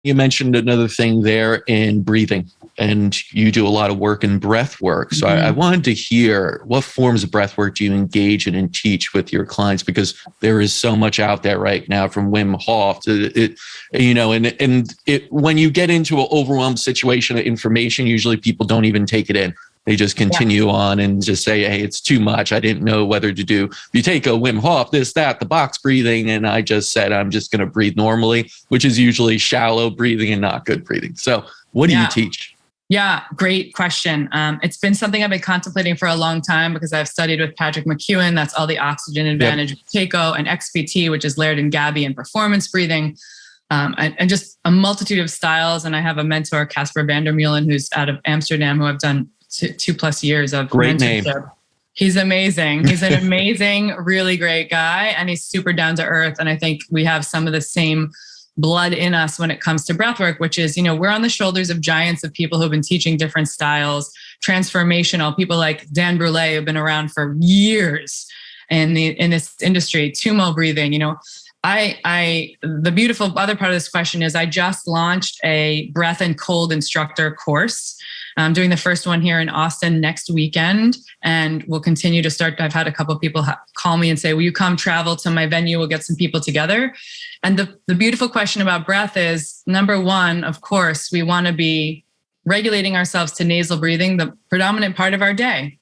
You mentioned another thing there in breathing, and you do a lot of work in breath work. So I wanted to hear, what forms of breath work do you engage in and teach with your clients? Because there is so much out there right now, from Wim Hof to it, when you get into an overwhelmed situation of information, usually people don't even take it in. They just continue on and just say, hey, it's too much. I didn't know whether to do. You take a Wim Hof, this, that, the box breathing, and I just said, I'm just going to breathe normally, which is usually shallow breathing and not good breathing. So what do you teach? Yeah, great question. It's been something I've been contemplating for a long time because I've studied with Patrick McEwen. That's all the oxygen advantage, Keiko, and XPT, which is Laird and Gabby and performance breathing. And just a multitude of styles. And I have a mentor, Casper Vandermeulen, who's out of Amsterdam, who I've done 2+ years of great mentorship. Name. He's amazing. He's an amazing, really great guy, and he's super down to earth. And I think we have some of the same blood in us when it comes to breathwork, which is, we're on the shoulders of giants, of people who've been teaching different styles, transformational people like Dan Brule, who've been around for years in this industry, Tumo breathing. The beautiful other part of this question is I just launched a breath and cold instructor course. I'm doing the first one here in Austin next weekend, and we'll continue to start. I've had a couple of people call me and say, will you come travel to my venue? We'll get some people together. And the beautiful question about breath is, number one, of course, we want to be regulating ourselves to nasal breathing, the predominant part of our day.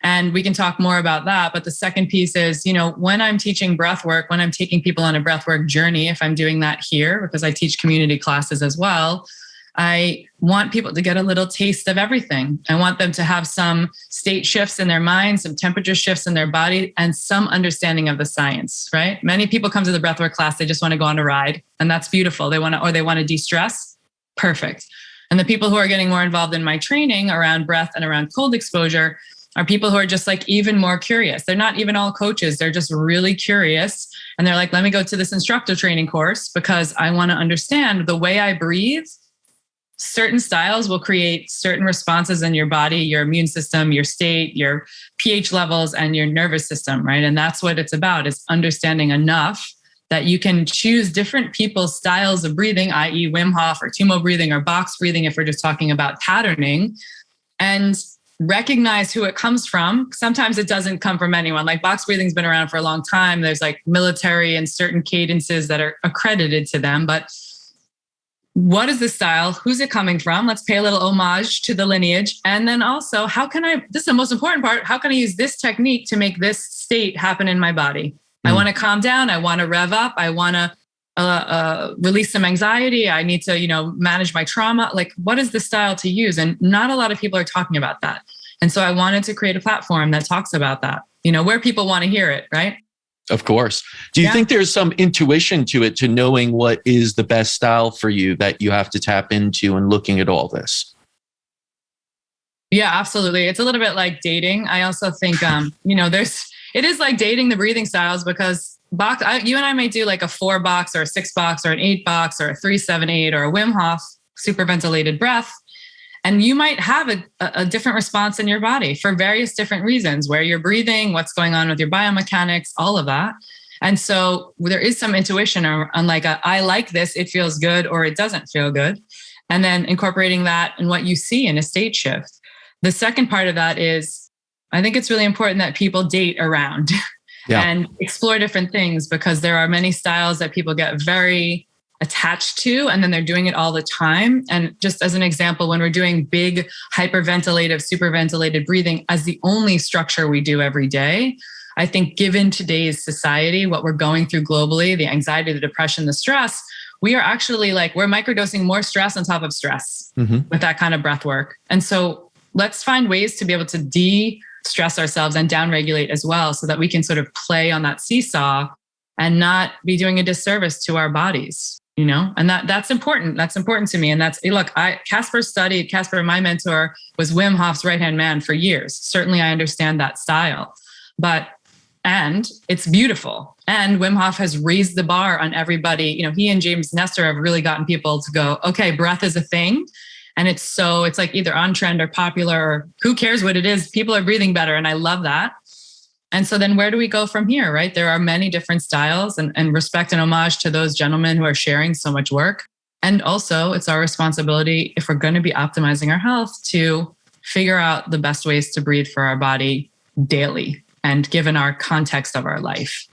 And we can talk more about that. But the second piece is, when I'm teaching breath work, when I'm taking people on a breath work journey, if I'm doing that here, because I teach community classes as well, I want people to get a little taste of everything. I want them to have some state shifts in their mind, some temperature shifts in their body, and some understanding of the science, right? Many people come to the breathwork class, they just want to go on a ride, and that's beautiful. They want to de-stress. Perfect. And the people who are getting more involved in my training around breath and around cold exposure are people who are just like even more curious. They're not even all coaches. They're just really curious. And they're like, let me go to this instructor training course because I want to understand the way I breathe. Certain styles will create certain responses in your body, your immune system, your state, your pH levels, and your nervous system, right? And that's what it's about, is understanding enough that you can choose different people's styles of breathing, i.e. Wim Hof or Tumo breathing or box breathing, if we're just talking about patterning, and recognize who it comes from. Sometimes it doesn't come from anyone. Like box breathing's been around for a long time. There's like military and certain cadences that are accredited to them, but what is the style? Who's it coming from? Let's pay a little homage to the lineage. And then also, this is the most important part, how can I use this technique to make this state happen in my body? I want to calm down. I want to rev up. I want to release some anxiety. I need to, manage my trauma. Like, what is the style to use? And not a lot of people are talking about that. And so I wanted to create a platform that talks about that, where people want to hear it, right? Of course. Do you think there's some intuition to it, to knowing what is the best style for you that you have to tap into and looking at all this? Yeah, absolutely. It's a little bit like dating. I also think, it is like dating the breathing styles, because you and I may do like a 4-box or a 6-box or an 8-box or a 3-7-8 or a Wim Hof super ventilated breath. And you might have a different response in your body for various different reasons, where you're breathing, what's going on with your biomechanics, all of that. And so there is some intuition on like, I like this, it feels good, or it doesn't feel good. And then incorporating that in what you see in a state shift. The second part of that is, I think it's really important that people date around and explore different things, because there are many styles that people get very attached to, and then they're doing it all the time. And just as an example, when we're doing big hyperventilative, superventilated breathing as the only structure we do every day, I think given today's society, what we're going through globally, the anxiety, the depression, the stress, we are actually we're microdosing more stress on top of stress with that kind of breath work. And so let's find ways to be able to de-stress ourselves and downregulate as well, so that we can sort of play on that seesaw and not be doing a disservice to our bodies. And that's important. That's important to me. And Casper, my mentor, was Wim Hof's right-hand man for years. Certainly I understand that style, and it's beautiful. And Wim Hof has raised the bar on everybody. He and James Nestor have really gotten people to go, okay, breath is a thing. And it's like either on trend or popular, or who cares what it is. People are breathing better. And I love that. And so then where do we go from here, right? There are many different styles, and respect and homage to those gentlemen who are sharing so much work. And also, it's our responsibility, if we're going to be optimizing our health, to figure out the best ways to breathe for our body daily and given our context of our life.